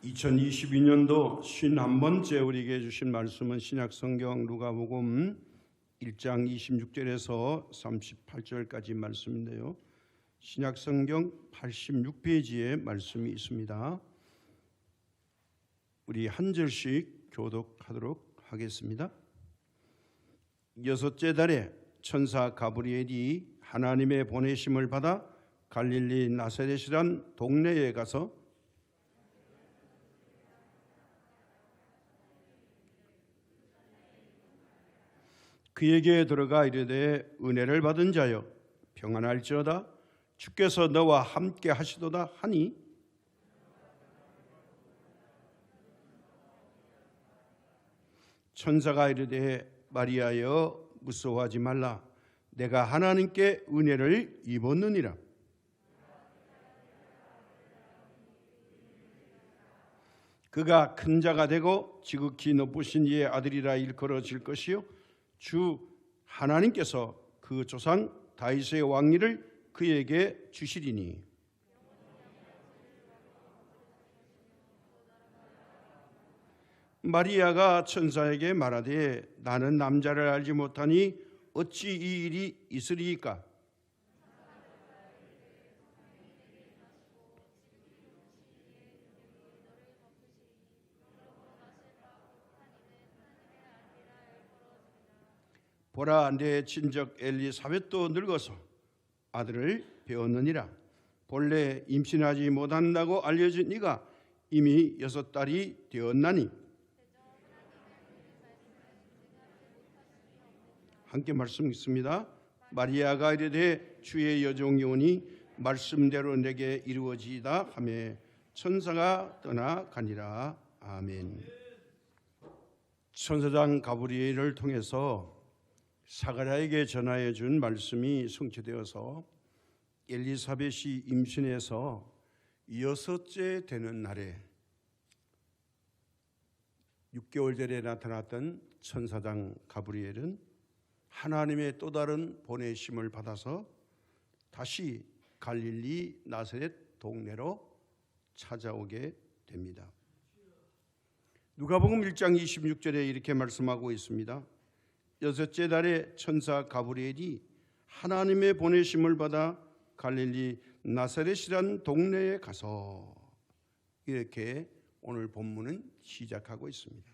2022년도 51번째 우리에게 주신 말씀은 신약성경 누가복음 1장 26절에서 38절까지 말씀인데요. 신약성경 86페이지에 말씀이 있습니다. 우리 한 절씩 교독하도록 하겠습니다. 여섯째 달에 천사 가브리엘이 하나님의 보내심을 받아 갈릴리 나사렛이란 동네에 가서 그에게 들어가 이르되 은혜를 받은 자여 평안할지어다 주께서 너와 함께 하시도다 하니 천사가 이르되 마리아여 무서워하지 말라 내가 하나님께 은혜를 입었느니라. 그가 큰 자가 되고 지극히 높으신 이의 아들이라 일컬어질 것이요 주 하나님께서 그 조상 다윗의 왕위를 그에게 주시리니 마리아가 천사에게 말하되 나는 남자를 알지 못하니 어찌 이 일이 있으리이까. 보라 내 친적 엘리사벳도 늙어서 아들을 배웠느니라. 본래 임신하지 못한다고 알려진 이가 이미 6달이 되었나니. 함께 말씀 있습니다. 마리아가 이르되 주의 여종이 오니 말씀대로 내게 이루어지이다 하매 천사가 떠나가니라. 아멘. 천사장 가브리엘을 통해서 사가랴에게 전하여 준 말씀이 성취되어서 엘리사벳이 임신해서 6째 되는 날에 6개월 전에 나타났던 천사장 가브리엘은 하나님의 또 다른 보내심을 받아서 다시 갈릴리 나사렛 동네로 찾아오게 됩니다. 누가복음 1장 26절에 이렇게 말씀하고 있습니다. 6째 달에 천사 가브리엘이 하나님의 보내심을 받아 갈릴리 나사렛이란 동네에 가서 이렇게 오늘 본문은 시작하고 있습니다.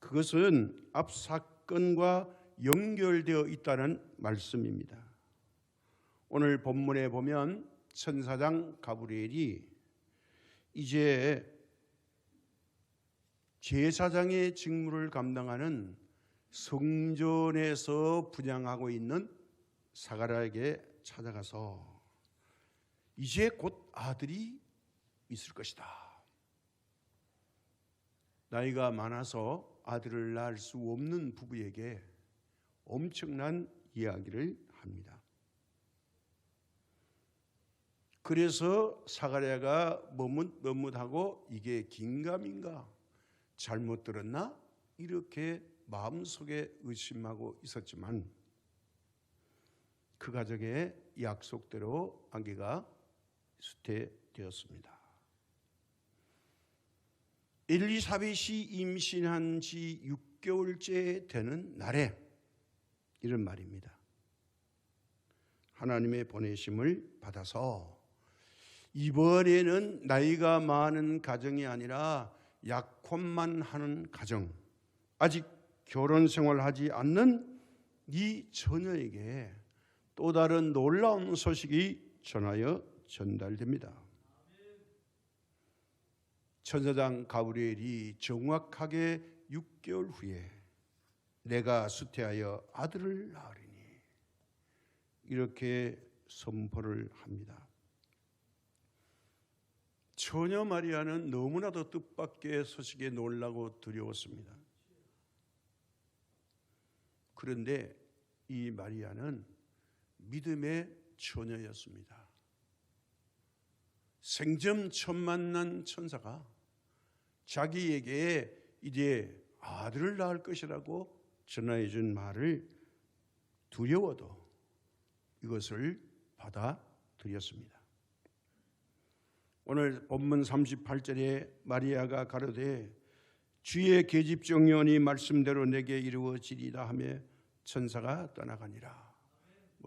그것은 앞 사건과 연결되어 있다는 말씀입니다. 오늘 본문에 보면 천사장 가브리엘이 이제 제사장의 직무를 감당하는 성전에서 분향하고 있는 사가랴에게 찾아가서 이제 곧 아들이 있을 것이다. 나이가 많아서 아들을 낳을 수 없는 부부에게 엄청난 이야기를 합니다. 그래서 사가랴가 머뭇머뭇하고 이게 긴가민가 잘못 들었나 이렇게 마음속에 의심하고 있었지만 그 가족의 약속대로 아기가 수태되었습니다. 엘리사벳이 임신한 지 6개월째 되는 날에 이런 말입니다. 하나님의 보내심을 받아서 이번에는 나이가 많은 가정이 아니라 약혼만 하는 가정, 아직 결혼 생활하지 않는 이 처녀에게 또 다른 놀라운 소식이 전달됩니다. 천사장 가브리엘이 정확하게 6개월 후에 내가 수태하여 아들을 낳으리니 이렇게 선포를 합니다. 처녀 마리아는 너무나도 뜻밖의 소식에 놀라고 두려웠습니다. 그런데 이 마리아는 믿음의 처녀였습니다. 생전 처음 만난 천사가 자기에게 이제 아들을 낳을 것이라고 전하여 준 말을 두려워도 이것을 받아들였습니다. 오늘 본문 38절에 마리아가 가로되 주의 계집종이오니 말씀대로 내게 이루어지리라 하며 천사가 떠나가니라.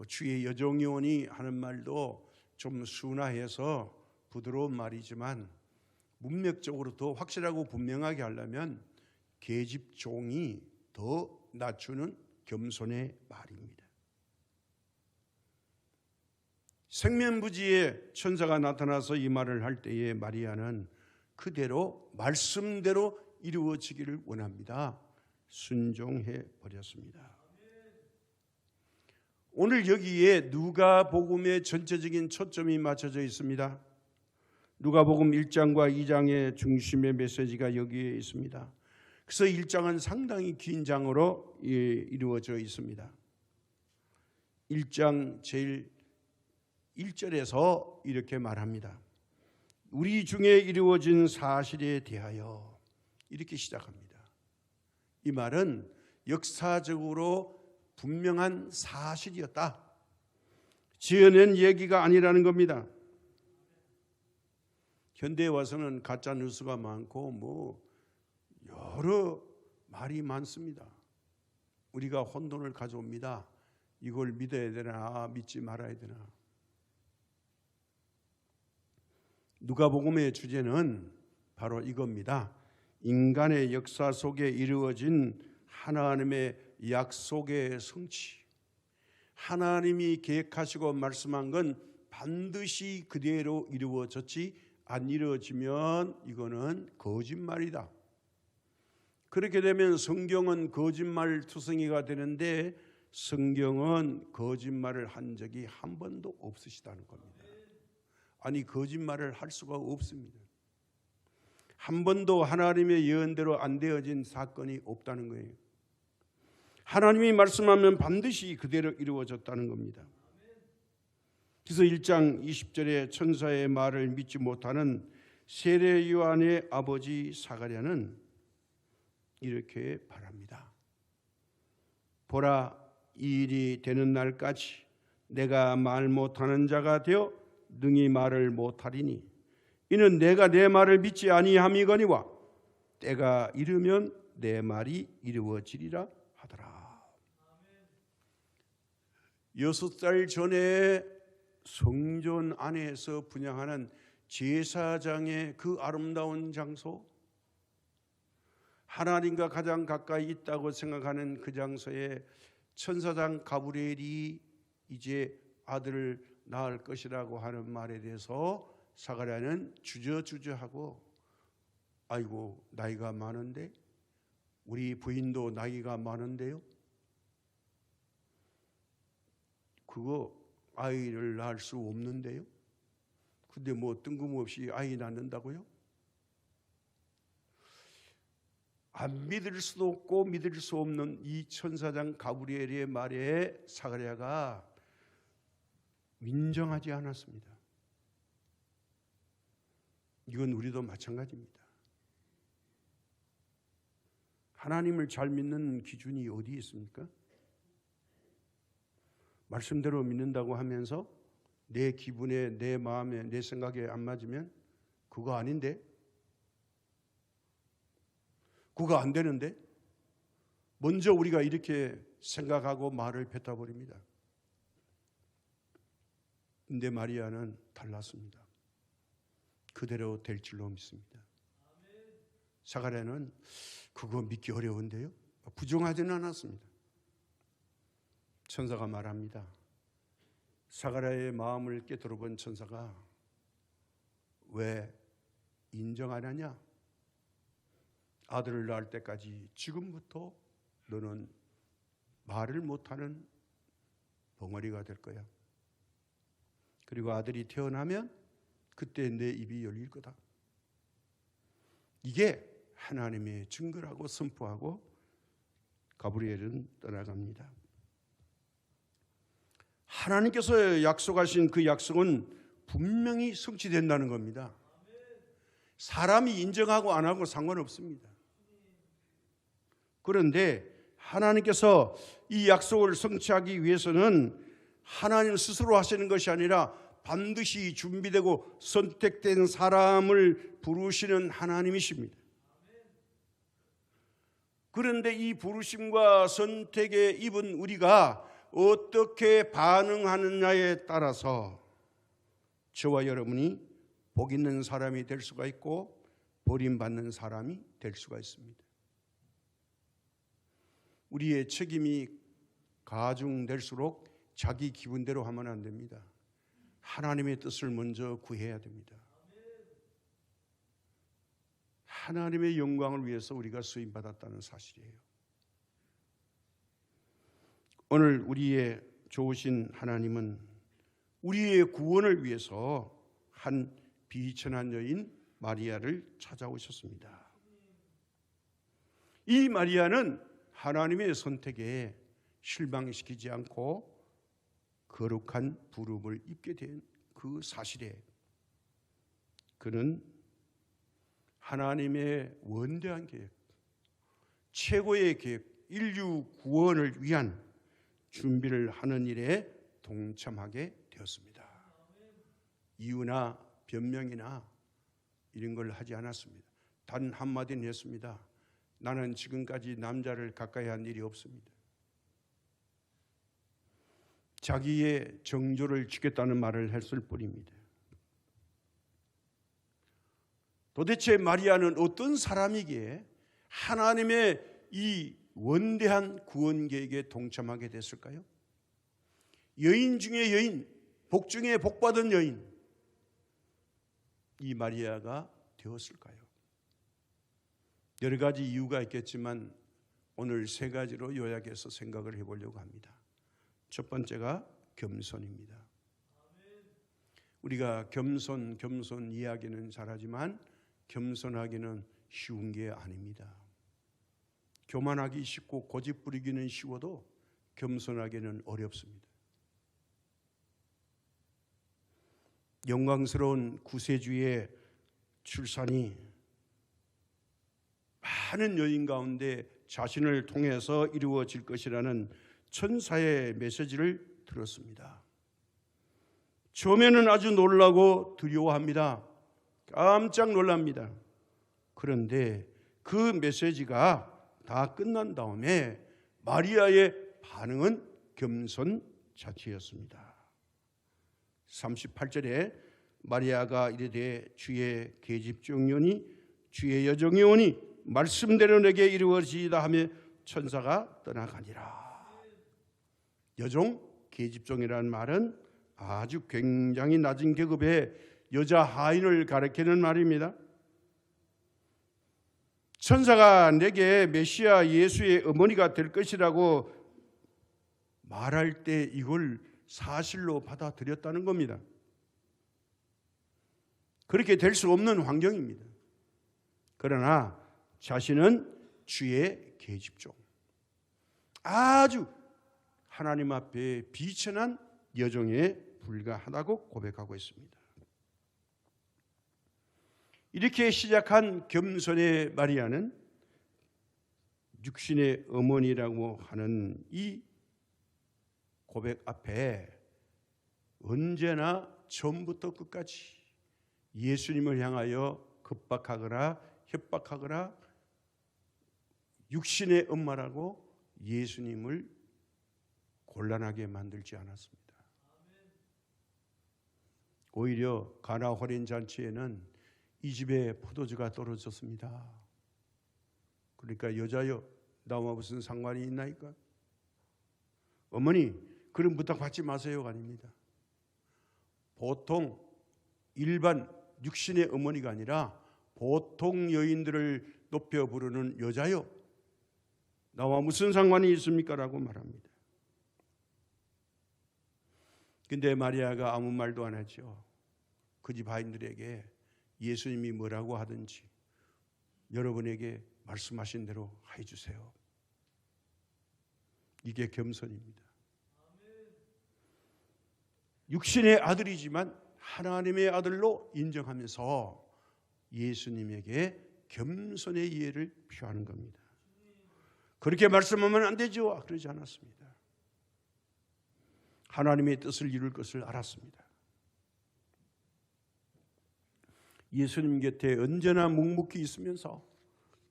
주의 여종이오니 하는 말도 좀 순화해서 부드러운 말이지만 문맥적으로 더 확실하고 분명하게 하려면 계집종이 더 낮추는 겸손의 말입니다. 생면부지에 천사가 나타나서 이 말을 할 때에 마리아는 그대로 말씀대로 이루어지기를 원합니다. 순종해 버렸습니다. 오늘 여기에 누가복음의 전체적인 초점이 맞춰져 있습니다. 누가복음 1장과 2장의 중심의 메시지가 여기에 있습니다. 그래서 1장은 상당히 긴 장으로 이루어져 있습니다. 1장 제일 1절에서 이렇게 말합니다. 우리 중에 이루어진 사실에 대하여 이렇게 시작합니다. 이 말은 역사적으로 분명한 사실이었다. 지어낸 얘기가 아니라는 겁니다. 현대에 와서는 가짜 뉴스가 많고 여러 말이 많습니다. 우리가 혼돈을 가져옵니다. 이걸 믿어야 되나 믿지 말아야 되나. 누가복음의 주제는 바로 이겁니다. 인간의 역사 속에 이루어진 하나님의 약속의 성취. 하나님이 계획하시고 말씀한 건 반드시 그대로 이루어졌지 안 이루어지면 이거는 거짓말이다. 그렇게 되면 성경은 거짓말투성이가 되는데 성경은 거짓말을 한 적이 한 번도 없으시다는 겁니다. 아니 거짓말을 할 수가 없습니다. 한 번도 하나님의 예언대로 안 되어진 사건이 없다는 거예요. 하나님이 말씀하면 반드시 그대로 이루어졌다는 겁니다. 그래서 1장 20절에 천사의 말을 믿지 못하는 세례 요한의 아버지 사가랴는 이렇게 바랍니다. 보라, 이 일이 되는 날까지 내가 말 못하는 자가 되어 능히 말을 못하리니 이는 내가 내 말을 믿지 아니함이거니와 때가 이르면 내 말이 이루어지리라 하더라. 6살 전에 성전 안에서 분향하는 제사장의 그 아름다운 장소, 하나님과 가장 가까이 있다고 생각하는 그 장소에 천사장 가브리엘이 이제 아들을 낳을 것이라고 하는 말에 대해서 사가랴는 주저주저하고 아이고 나이가 많은데 우리 부인도 나이가 많은데요. 그거 아이를 낳을 수 없는데요. 근데 뭐 뜬금없이 아이 낳는다고요? 안 믿을 수도 없고 믿을 수 없는 이 천사장 가브리엘의 말에 사가랴가 인정하지 않았습니다. 이건 우리도 마찬가지입니다. 하나님을 잘 믿는 기준이 어디 있습니까? 말씀대로 믿는다고 하면서 내 기분에, 내 마음에, 내 생각에 안 맞으면 그거 아닌데? 그거 안 되는데? 먼저 우리가 이렇게 생각하고 말을 뱉어버립니다. 근데 마리아는 달랐습니다. 그대로 될 줄로 믿습니다. 사가랴는 그거 믿기 어려운데요. 부정하지는 않았습니다. 천사가 말합니다. 사가랴의 마음을 깨달아 본 천사가 왜 인정 안 하냐? 아들을 낳을 때까지 지금부터 너는 말을 못하는 벙어리가 될 거야. 그리고 아들이 태어나면 그때 내 입이 열릴 거다. 이게 하나님의 증거라고 선포하고 가브리엘은 떠나갑니다. 하나님께서 약속하신 그 약속은 분명히 성취된다는 겁니다. 사람이 인정하고 안 하고 상관없습니다. 그런데 하나님께서 이 약속을 성취하기 위해서는 하나님 스스로 하시는 것이 아니라 반드시 준비되고 선택된 사람을 부르시는 하나님이십니다. 그런데 이 부르심과 선택에 입은 우리가 어떻게 반응하느냐에 따라서 저와 여러분이 복 있는 사람이 될 수가 있고 버림받는 사람이 될 수가 있습니다. 우리의 책임이 가중될수록 자기 기분대로 하면 안 됩니다. 하나님의 뜻을 먼저 구해야 됩니다. 하나님의 영광을 위해서 우리가 쓰임받았다는 사실이에요. 오늘 우리의 좋으신 하나님은 우리의 구원을 위해서 한 비천한 여인 마리아를 찾아오셨습니다. 이 마리아는 하나님의 선택에 실망시키지 않고 거룩한 부름을 입게 된 그 사실에 그는 하나님의 원대한 계획, 최고의 계획, 인류 구원을 위한 준비를 하는 일에 동참하게 되었습니다. 이유나 변명이나 이런 걸 하지 않았습니다. 단 한마디는 했습니다. 나는 지금까지 남자를 가까이 한 일이 없습니다. 자기의 정조를 지켰다는 말을 했을 뿐입니다. 도대체 마리아는 어떤 사람이기에 하나님의 이 원대한 구원 계획에 동참하게 됐을까요? 여인 중에 여인, 복 중에 복 받은 여인, 이 마리아가 되었을까요? 여러 가지 이유가 있겠지만 오늘 세 가지로 요약해서 생각을 해보려고 합니다. 첫 번째가 겸손입니다. 우리가 겸손 이야기는 잘하지만 겸손하기는 쉬운 게 아닙니다. 교만하기 쉽고 고집 부리기는 쉬워도 겸손하기는 어렵습니다. 영광스러운 구세주의 출산이 많은 여인 가운데 자신을 통해서 이루어질 것이라는 천사의 메시지를 들었습니다. 처음에는 아주 놀라고 두려워합니다. 깜짝 놀랍니다. 그런데 그 메시지가 다 끝난 다음에 마리아의 반응은 겸손 자체였습니다. 38절에 마리아가 이르되 주의 계집종이오니 주의 여종이오니 말씀대로 내게 이루어지이다 하며 천사가 떠나가니라. 여종, 계집종이라는 말은 아주 굉장히 낮은 계급의 여자 하인을 가리키는 말입니다. 천사가 내게 메시아 예수의 어머니가 될 것이라고 말할 때 이걸 사실로 받아들였다는 겁니다. 그렇게 될 수 없는 환경입니다. 그러나 자신은 주의 계집종, 아주 하나님 앞에 비천한 여종에 불과하다고 고백하고 있습니다. 이렇게 시작한 겸손의 마리아는 육신의 어머니라고 하는 이 고백 앞에 언제나 처음부터 끝까지 예수님을 향하여 급박하거나 협박하거나 육신의 엄마라고 예수님을 곤란하게 만들지 않았습니다. 오히려 가나 호련 잔치에는 이 집에 포도주가 떨어졌습니다. 그러니까 여자여 나와 무슨 상관이 있나이까? 어머니 그런 부탁 받지 마세요가 아닙니다. 보통 일반 육신의 어머니가 아니라 보통 여인들을 높여 부르는 여자여 나와 무슨 상관이 있습니까? 라고 말합니다. 근데 마리아가 아무 말도 안 하죠. 그 집 하인들에게 예수님이 뭐라고 하든지 여러분에게 말씀하신 대로 해주세요. 이게 겸손입니다. 육신의 아들이지만 하나님의 아들로 인정하면서 예수님에게 겸손의 이해를 표하는 겁니다. 그렇게 말씀하면 안 되죠. 그러지 않았습니다. 하나님의 뜻을 이룰 것을 알았습니다. 예수님 곁에 언제나 묵묵히 있으면서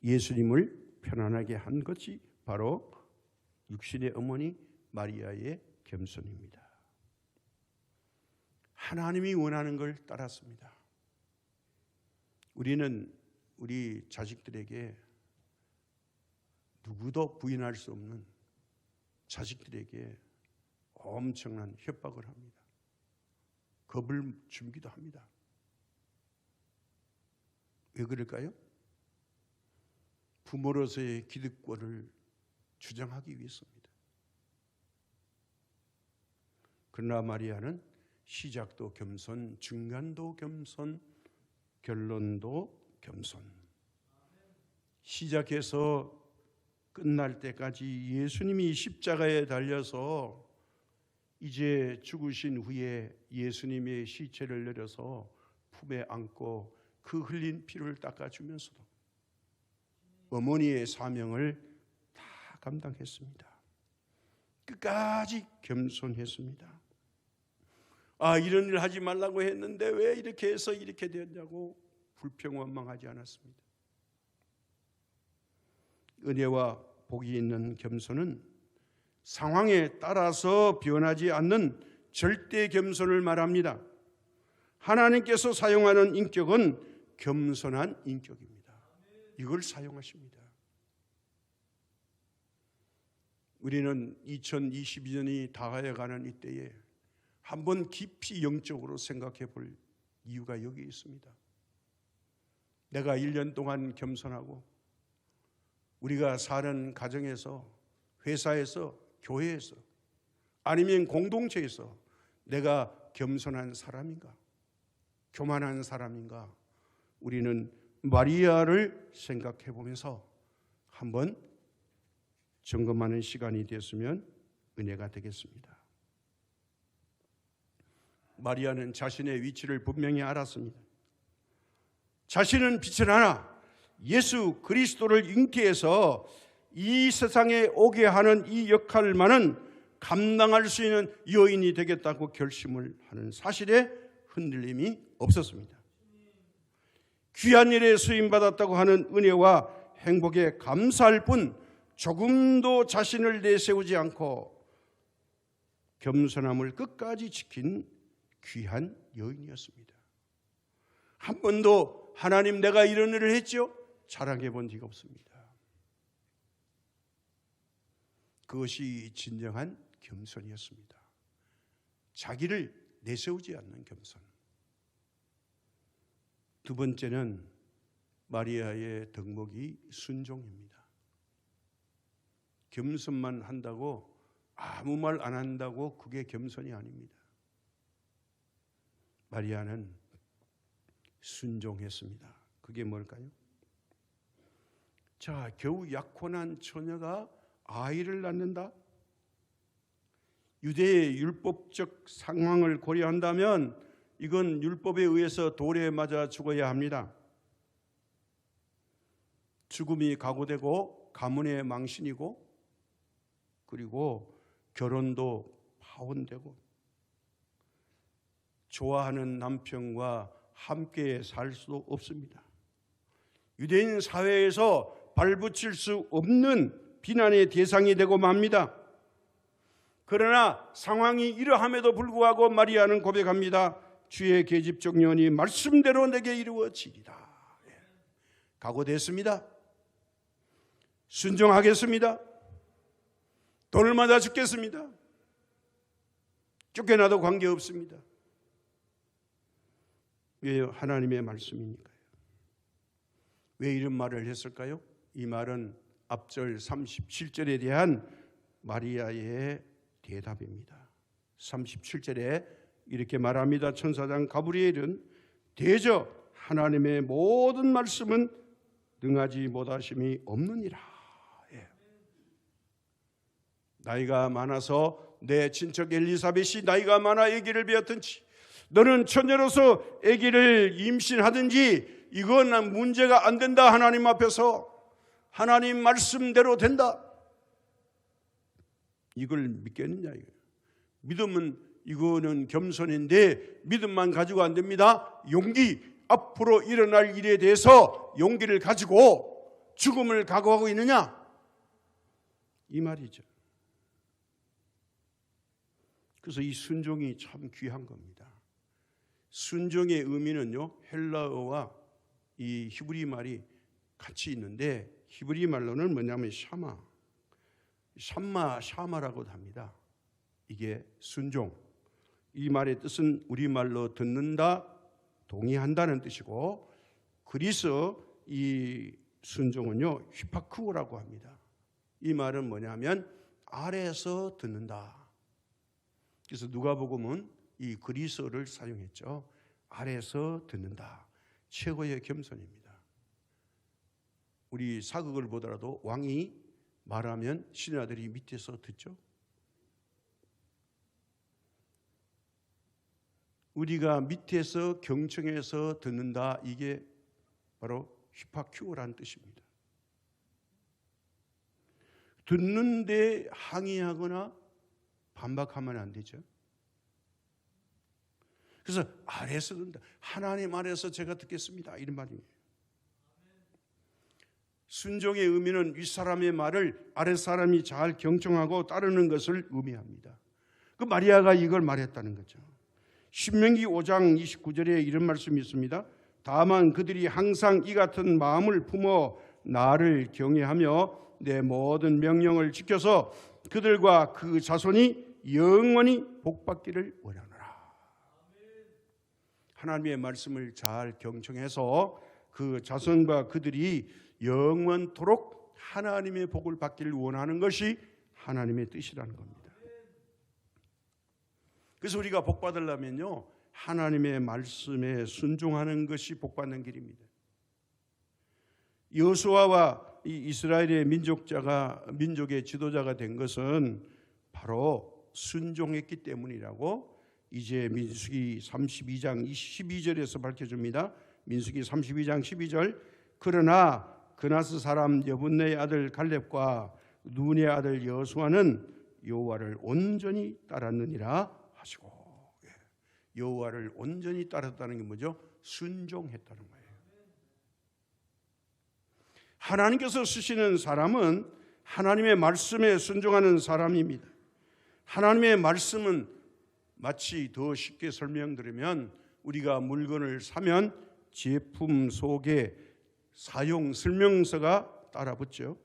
예수님을 편안하게 한 것이 바로 육신의 어머니 마리아의 겸손입니다. 하나님이 원하는 걸 따랐습니다. 우리는 우리 자식들에게 누구도 부인할 수 없는 자식들에게 엄청난 협박을 합니다. 겁을 주기도 합니다. 왜 그럴까요? 부모로서의 기득권을 주장하기 위해서입니다. 그러나 마리아는 시작도 겸손, 중간도 겸손, 결론도 겸손. 시작해서 끝날 때까지 예수님이 십자가에 달려서 이제 죽으신 후에 예수님의 시체를 내려서 품에 안고 그 흘린 피를 닦아주면서도 어머니의 사명을 다 감당했습니다. 끝까지 겸손했습니다. 이런 일 하지 말라고 했는데 왜 이렇게 해서 이렇게 되었냐고 불평원망하지 않았습니다. 은혜와 복이 있는 겸손은 상황에 따라서 변하지 않는 절대 겸손을 말합니다. 하나님께서 사용하는 인격은 겸손한 인격입니다. 이걸 사용하십니다. 우리는 2022년이 다가가는 이때에 한번 깊이 영적으로 생각해 볼 이유가 여기 있습니다. 내가 1년 동안 겸손하고 우리가 사는 가정에서, 회사에서, 교회에서 아니면 공동체에서 내가 겸손한 사람인가? 교만한 사람인가? 우리는 마리아를 생각해 보면서 한번 점검하는 시간이 됐으면 은혜가 되겠습니다. 마리아는 자신의 위치를 분명히 알았습니다. 자신은 빛을 하나 예수 그리스도를 잉태해서 이 세상에 오게 하는 이 역할만은 감당할 수 있는 여인이 되겠다고 결심을 하는 사실에 흔들림이 없었습니다. 귀한 일에 수임받았다고 하는 은혜와 행복에 감사할 뿐 조금도 자신을 내세우지 않고 겸손함을 끝까지 지킨 귀한 여인이었습니다. 한 번도 하나님 내가 이런 일을 했죠? 자랑해 본 적이 없습니다. 그것이 진정한 겸손이었습니다. 자기를 내세우지 않는 겸손. 두 번째는 마리아의 덕목이 순종입니다. 겸손만 한다고 아무 말 안 한다고 그게 겸손이 아닙니다. 마리아는 순종했습니다. 그게 뭘까요? 자, 겨우 약혼한 처녀가 아이를 낳는다? 유대의 율법적 상황을 고려한다면 이건 율법에 의해서 돌에 맞아 죽어야 합니다. 죽음이 각오되고 가문의 망신이고 그리고 결혼도 파혼되고 좋아하는 남편과 함께 살 수도 없습니다. 유대인 사회에서 발붙일 수 없는 비난의 대상이 되고 맙니다. 그러나 상황이 이러함에도 불구하고 마리아는 고백합니다. 주의 계집종 연이 말씀대로 내게 이루어지리라. 각오됐습니다. 순종하겠습니다. 돈을 맞아 죽겠습니다. 쫓겨나도 관계없습니다. 왜 하나님의 말씀이니까요. 왜 이런 말을 했을까요? 이 말은 앞절 37절에 대한 마리아의 대답입니다. 37절에 이렇게 말합니다. 천사장 가브리엘은 대저 하나님의 모든 말씀은 능하지 못하심이 없느니라. 나이가 많아서 내 친척 엘리사벳이 나이가 많아 아기를 배었든지 너는 처녀로서 아기를 임신하든지 이건 문제가 안 된다. 하나님 앞에서 하나님 말씀대로 된다. 이걸 믿겠느냐 이거예요. 믿음은 이거는 겸손인데 믿음만 가지고 안 됩니다. 용기, 앞으로 일어날 일에 대해서 용기를 가지고 죽음을 각오하고 있느냐? 이 말이죠. 그래서 이 순종이 참 귀한 겁니다. 순종의 의미는요, 헬라어와 이 히브리 말이 같이 있는데, 히브리 말로는 뭐냐면 샤마라고도 합니다. 이게 순종. 이 말의 뜻은 우리말로 듣는다, 동의한다는 뜻이고, 그리스 이 순종은요, 휘파크오라고 합니다. 이 말은 뭐냐면 아래에서 듣는다. 그래서 누가복음은 이 그리스어를 사용했죠. 아래에서 듣는다. 최고의 겸손입니다. 우리 사극을 보더라도 왕이 말하면 신하들이 밑에서 듣죠. 우리가 밑에서 경청해서 듣는다. 이게 바로 휘파큐오라는 뜻입니다. 듣는데 항의하거나 반박하면 안 되죠. 그래서 아래에서 듣는다. 하나님 아래에서 제가 듣겠습니다. 이런 말이에요. 순종의 의미는 윗사람의 말을 아랫사람이 잘 경청하고 따르는 것을 의미합니다. 그 마리아가 이걸 말했다는 거죠. 신명기 5장 29절에 이런 말씀이 있습니다. 다만 그들이 항상 이 같은 마음을 품어 나를 경외하며 내 모든 명령을 지켜서 그들과 그 자손이 영원히 복받기를 원하노라. 하나님의 말씀을 잘 경청해서 그 자손과 그들이 영원토록 하나님의 복을 받기를 원하는 것이 하나님의 뜻이라는 겁니다. 그래서 우리가 복 받으려면요, 하나님의 말씀에 순종하는 것이 복 받는 길입니다. 여호수아와 이 이스라엘의 민족의 지도자가 된 것은 바로 순종했기 때문이라고 이제 민수기 32장 12절에서 밝혀줍니다. 민수기 32장 12절. 그러나 그나스 사람 여분네의 아들 갈렙과 눈의 아들 여호수아는 여호와를 온전히 따랐느니라 하시고, 여호와를 온전히 따랐다는 게 뭐죠? 순종했다는 거예요. 하나님께서 쓰시는 사람은 하나님의 말씀에 순종하는 사람입니다. 하나님의 말씀은 마치 더 쉽게 설명드리면, 우리가 물건을 사면 제품 속에 사용 설명서가 따라 붙죠.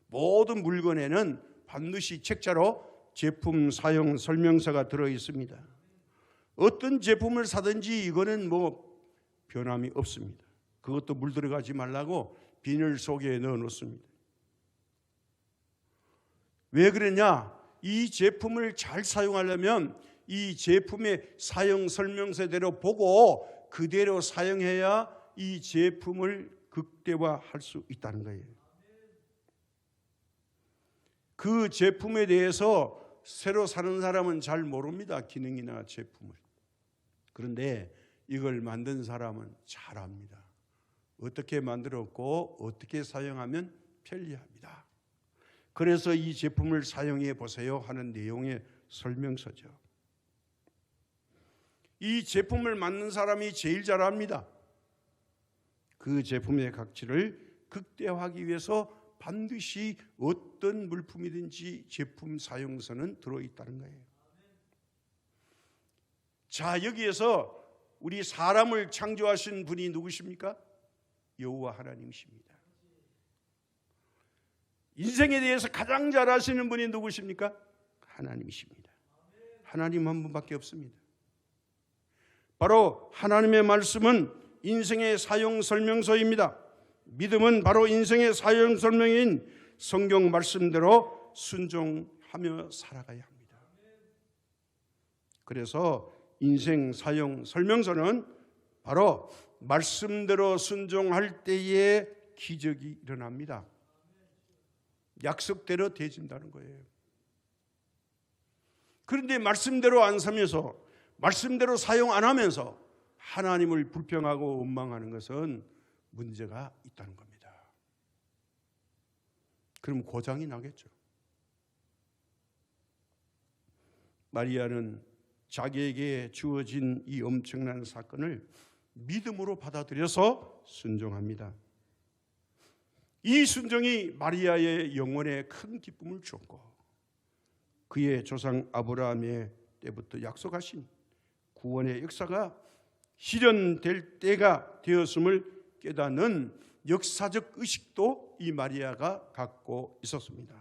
모든 물건에는 반드시 책자로 제품 사용 설명서가 들어 있습니다. 어떤 제품을 사든지 이거는 변함이 없습니다. 그것도 물 들어가지 말라고 비닐 속에 넣어 놓습니다. 왜 그러냐? 이 제품을 잘 사용하려면 이 제품의 사용 설명서대로 보고 그대로 사용해야 이 제품을 극대화할 수 있다는 거예요. 그 제품에 대해서 새로 사는 사람은 잘 모릅니다. 기능이나 제품을. 그런데 이걸 만든 사람은 잘 압니다. 어떻게 만들었고 어떻게 사용하면 편리합니다. 그래서 이 제품을 사용해 보세요 하는 내용의 설명서죠. 이 제품을 만든 사람이 제일 잘 압니다. 그 제품의 가치를 극대화하기 위해서 반드시 어떤 물품이든지 제품 사용서는 들어있다는 거예요. 자, 여기에서 우리 사람을 창조하신 분이 누구십니까? 여호와 하나님이십니다. 인생에 대해서 가장 잘 아시는 분이 누구십니까? 하나님이십니다. 하나님 한 분밖에 없습니다. 바로 하나님의 말씀은 인생의 사용 설명서입니다. 믿음은 바로 인생의 사용 설명인 성경 말씀대로 순종하며 살아가야 합니다. 그래서 인생 사용 설명서는 바로 말씀대로 순종할 때에 기적이 일어납니다. 약속대로 되어진다는 거예요. 그런데 말씀대로 안 살면서, 말씀대로 사용 안 하면서 하나님을 불평하고 원망하는 것은 문제가 있다는 겁니다. 그럼 고장이 나겠죠. 마리아는 자기에게 주어진 이 엄청난 사건을 믿음으로 받아들여서 순종합니다. 이 순종이 마리아의 영혼에 큰 기쁨을 주었고 그의 조상 아브라함의 때부터 약속하신 구원의 역사가 실현될 때가 되었음을 깨닫는 역사적 의식도 이 마리아가 갖고 있었습니다.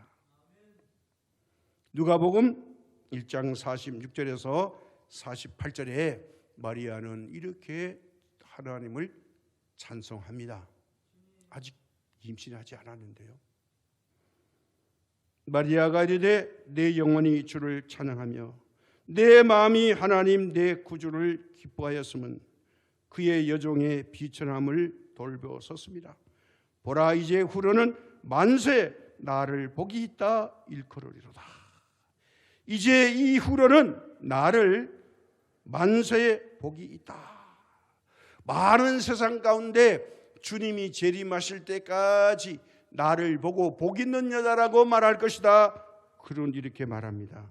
누가복음 1장 46절에서 48절에 마리아는 이렇게 하나님을 찬송합니다. 아직 임신하지 않았는데요. 마리아가 이르되 내 영혼이 주를 찬양하며 내 마음이 하나님 내 구주를 기뻐하였으면 그의 여종의 비천함을 돌보셨습니다. 보라 이제 후로는 만세 나를 복이 있다 일컬으리로다. 이제 이 후로는 나를 만세에 복이 있다. 많은 세상 가운데 주님이 재림하실 때까지 나를 보고 복 있는 여자라고 말할 것이다. 그런 이렇게 말합니다.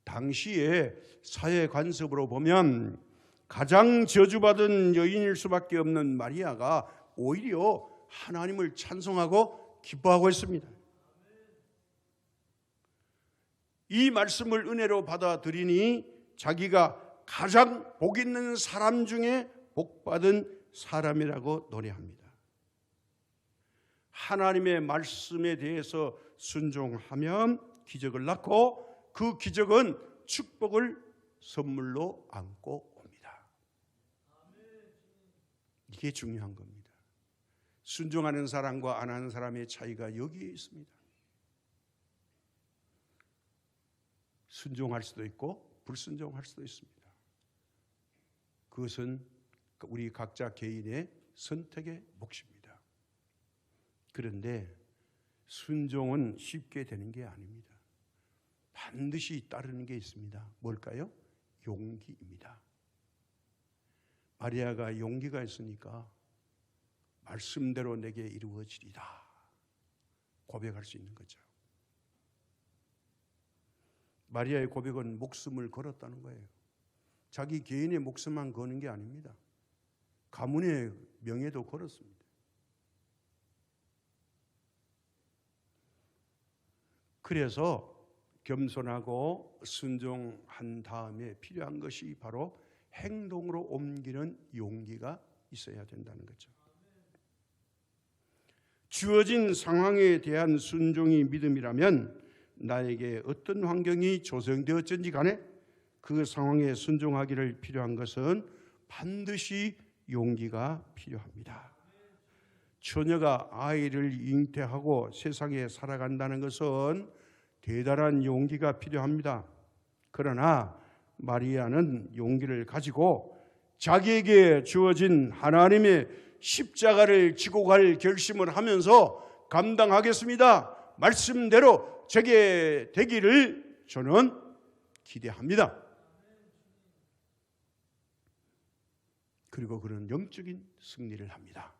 당시에 사회 관습으로 보면 가장 저주받은 여인일 수밖에 없는 마리아가 오히려 하나님을 찬송하고 기뻐하고 있습니다. 이 말씀을 은혜로 받아들이니 자기가 가장 복 있는 사람 중에 복받은 사람이라고 노래합니다. 하나님의 말씀에 대해서 순종하면 기적을 낳고 그 기적은 축복을 선물로 안고 옵니다. 이게 중요한 겁니다. 순종하는 사람과 안 하는 사람의 차이가 여기에 있습니다. 순종할 수도 있고 불순종할 수도 있습니다. 그것은 우리 각자 개인의 선택의 몫입니다. 그런데 순종은 쉽게 되는 게 아닙니다. 반드시 따르는 게 있습니다. 뭘까요? 용기입니다. 마리아가 용기가 있으니까 말씀대로 내게 이루어지리라 고백할 수 있는 거죠. 마리아의 고백은 목숨을 걸었다는 거예요. 자기 개인의 목숨만 거는 게 아닙니다. 가문의 명예도 걸었습니다. 그래서 겸손하고 순종한 다음에 필요한 것이 바로 행동으로 옮기는 용기가 있어야 된다는 거죠. 주어진 상황에 대한 순종이 믿음이라면 나에게 어떤 환경이 조성되었든지 간에 그 상황에 순종하기를 필요한 것은 반드시 용기가 필요합니다. 처녀가 아이를 잉태하고 세상에 살아간다는 것은 대단한 용기가 필요합니다. 그러나 마리아는 용기를 가지고 자기에게 주어진 하나님의 십자가를 지고 갈 결심을 하면서 감당하겠습니다. 말씀대로 제게 되기를 저는 기대합니다. 그리고 그는 영적인 승리를 합니다.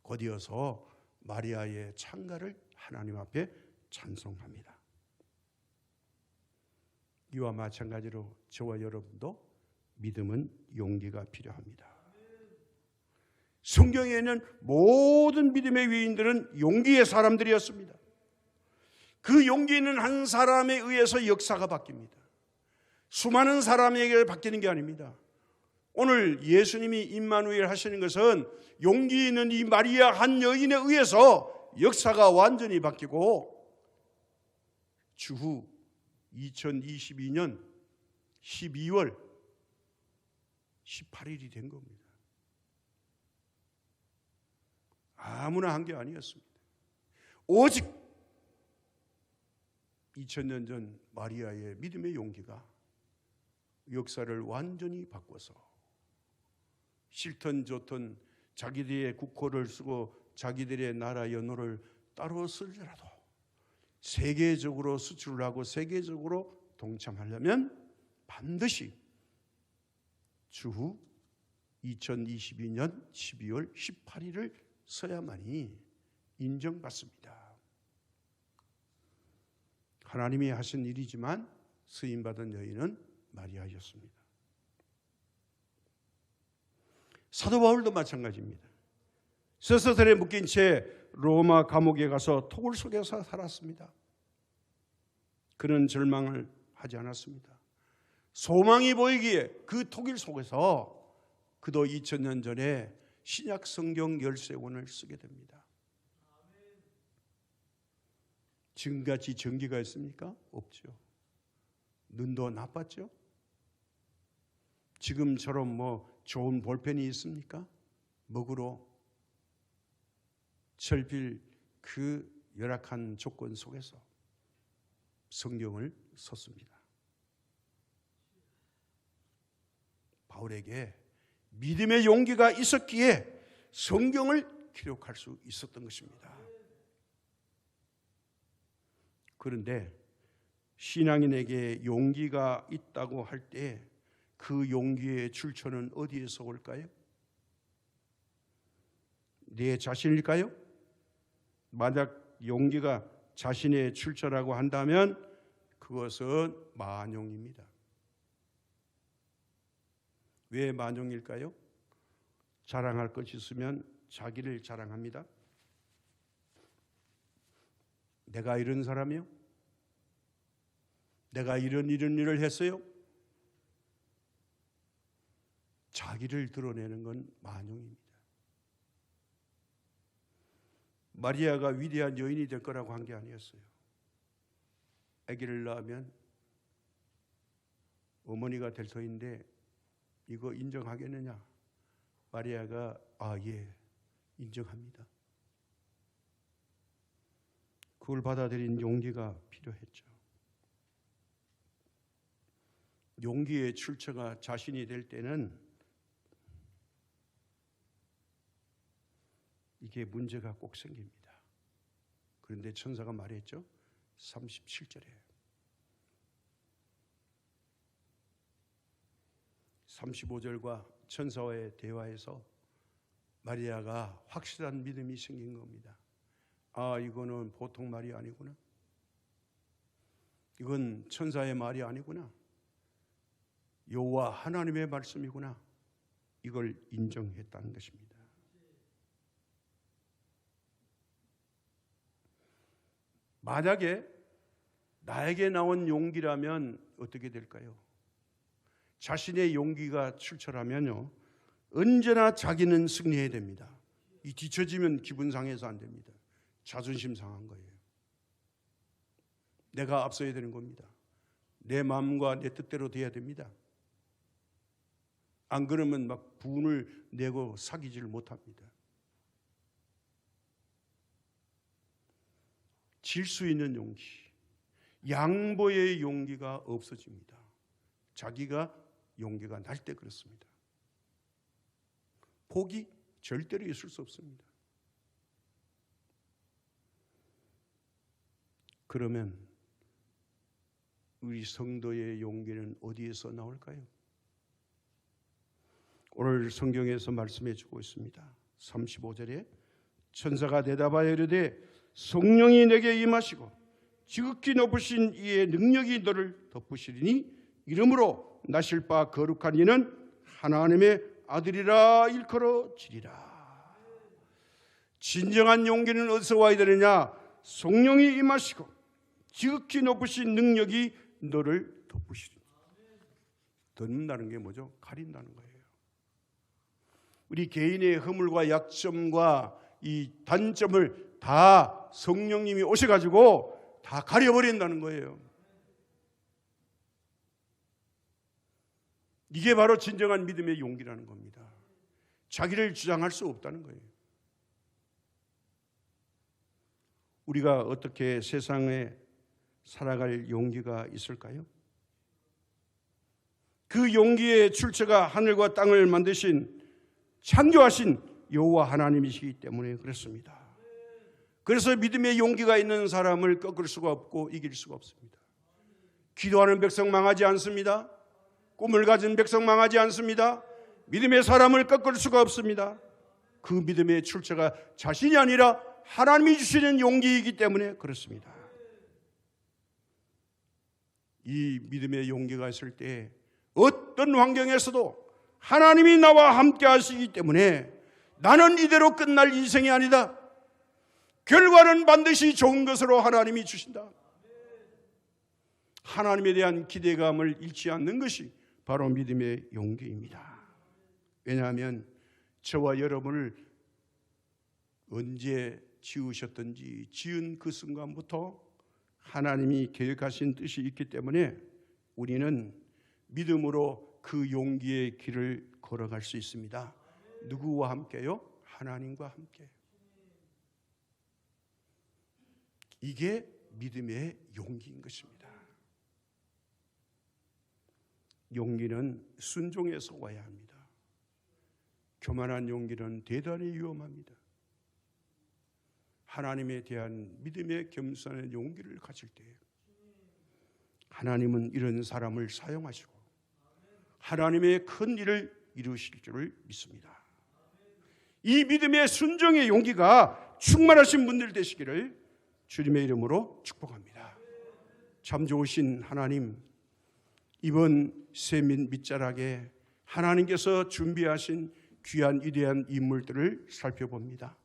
곧이어서 마리아의 찬가를 하나님 앞에 찬송합니다. 이와 마찬가지로 저와 여러분도 믿음은 용기가 필요합니다. 성경에는 모든 믿음의 위인들은 용기의 사람들이었습니다. 그 용기 있는 한 사람에 의해서 역사가 바뀝니다. 수많은 사람에게 바뀌는 게 아닙니다. 오늘 예수님이 임마누엘 하시는 것은 용기 있는 이 마리아 한 여인에 의해서 역사가 완전히 바뀌고 주후 2022년 12월 18일이 된 겁니다. 아무나 한 게 아니었습니다. 오직 2000년 전 마리아의 믿음의 용기가 역사를 완전히 바꿔서 싫든 좋든 자기들의 국호를 쓰고 자기들의 나라 연호를 따로 쓸지라도 세계적으로 수출을 하고 세계적으로 동참하려면 반드시 주후 2022년 12월 18일을 써야만이 인정받습니다. 하나님이 하신 일이지만 쓰임받은 여인은 마리아였습니다. 사도 바울도 마찬가지입니다. 서서들에 묶인 채 로마 감옥에 가서 토굴 속에서 살았습니다. 그는 절망을 하지 않았습니다. 소망이 보이기에 그 토굴 속에서 그도 2000년 전에 신약 성경 13권을 쓰게 됩니다. 지금같이 전기가 있습니까? 없죠. 눈도 나빴죠. 지금처럼 좋은 볼펜이 있습니까? 먹으로 철필 그 열악한 조건 속에서 성경을 썼습니다. 바울에게 믿음의 용기가 있었기에 성경을 기록할 수 있었던 것입니다. 그런데 신앙인에게 용기가 있다고 할 때 그 용기의 출처는 어디에서 올까요? 내 자신일까요? 만약 용기가 자신의 출처라고 한다면 그것은 만용입니다. 왜 만용일까요? 자랑할 것이 있으면 자기를 자랑합니다. 내가 이런 사람이요? 내가 이런 일을 했어요? 자기를 드러내는 건 만용입니다. 마리아가 위대한 여인이 될 거라고 한 게 아니었어요. 아기를 낳으면 어머니가 될 터인데 이거 인정하겠느냐? 마리아가 예, 인정합니다. 그걸 받아들인 용기가 필요했죠. 용기의 출처가 자신이 될 때는 이게 문제가 꼭 생깁니다. 그런데 천사가 말했죠. 37절에 35절과 천사와의 대화에서 마리아가 확실한 믿음이 생긴 겁니다. 이거는 보통 말이 아니구나. 이건 천사의 말이 아니구나. 여호와 하나님의 말씀이구나. 이걸 인정했다는 것입니다. 만약에 나에게 나온 용기라면 어떻게 될까요? 자신의 용기가 출처라면요, 언제나 자기는 승리해야 됩니다. 이 뒤처지면 기분 상해서 안 됩니다. 자존심 상한 거예요. 내가 앞서야 되는 겁니다. 내 마음과 내 뜻대로 돼야 됩니다. 안 그러면 막 분을 내고 사귀지를 못합니다. 질 수 있는 용기, 양보의 용기가 없어집니다. 자기가 용기가 날 때 그렇습니다. 포기 절대로 있을 수 없습니다. 그러면 우리 성도의 용기는 어디에서 나올까요? 오늘 성경에서 말씀해 주고 있습니다. 35절에 천사가 대답하여 이르되 성령이 내게 임하시고 지극히 높으신 이의 능력이 너를 덮으시리니 이러므로 나실 바 거룩한 이는 하나님의 아들이라 일컬어지리라. 진정한 용기는 어디서 와야 되느냐? 성령이 임하시고 지극히 높으신 능력이 너를 덮으시리니. 덮는다는 게 뭐죠? 가린다는 거예요. 우리 개인의 허물과 약점과 이 단점을 다 성령님이 오셔가지고 다 가려버린다는 거예요. 이게 바로 진정한 믿음의 용기라는 겁니다. 자기를 주장할 수 없다는 거예요. 우리가 어떻게 세상에 살아갈 용기가 있을까요? 그 용기의 출처가 하늘과 땅을 만드신 창조하신 여호와 하나님이시기 때문에 그렇습니다. 그래서 믿음의 용기가 있는 사람을 꺾을 수가 없고 이길 수가 없습니다. 기도하는 백성 망하지 않습니다. 꿈을 가진 백성 망하지 않습니다. 믿음의 사람을 꺾을 수가 없습니다. 그 믿음의 출처가 자신이 아니라 하나님이 주시는 용기이기 때문에 그렇습니다. 이 믿음의 용기가 있을 때 어떤 환경에서도 하나님이 나와 함께 하시기 때문에 나는 이대로 끝날 인생이 아니다. 결과는 반드시 좋은 것으로 하나님이 주신다. 하나님에 대한 기대감을 잃지 않는 것이 바로 믿음의 용기입니다. 왜냐하면 저와 여러분을 언제 지으셨든지 지은 그 순간부터 하나님이 계획하신 뜻이 있기 때문에 우리는 믿음으로 그 용기의 길을 걸어갈 수 있습니다. 누구와 함께요? 하나님과 함께. 이게 믿음의 용기인 것입니다. 용기는 순종에서 와야 합니다. 교만한 용기는 대단히 위험합니다. 하나님에 대한 믿음의 겸손한 용기를 가질 때 하나님은 이런 사람을 사용하시고 하나님의 큰 일을 이루실 줄을 믿습니다. 이 믿음의 순종의 용기가 충만하신 분들 되시기를 주님의 이름으로 축복합니다. 참 좋으신 하나님, 이번 세민 밑자락에 하나님께서 준비하신 귀한 위대한 인물들을 살펴봅니다.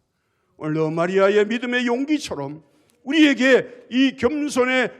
오늘도 마리아의 믿음의 용기처럼 우리에게 이 겸손의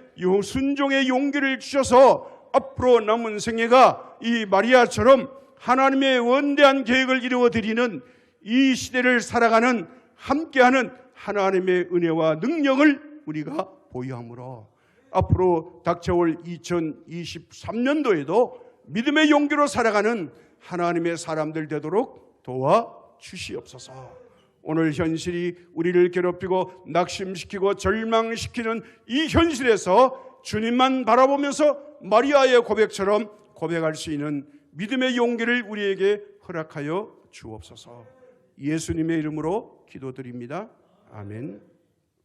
순종의 용기를 주셔서 앞으로 남은 생애가 이 마리아처럼 하나님의 원대한 계획을 이루어드리는 이 시대를 살아가는 함께하는 하나님의 은혜와 능력을 우리가 보유함으로 앞으로 닥쳐올 2023년도에도 믿음의 용기로 살아가는 하나님의 사람들 되도록 도와주시옵소서. 오늘 현실이 우리를 괴롭히고 낙심시키고 절망시키는 이 현실에서 주님만 바라보면서 마리아의 고백처럼 고백할 수 있는 믿음의 용기를 우리에게 허락하여 주옵소서. 예수님의 이름으로 기도드립니다. 아멘.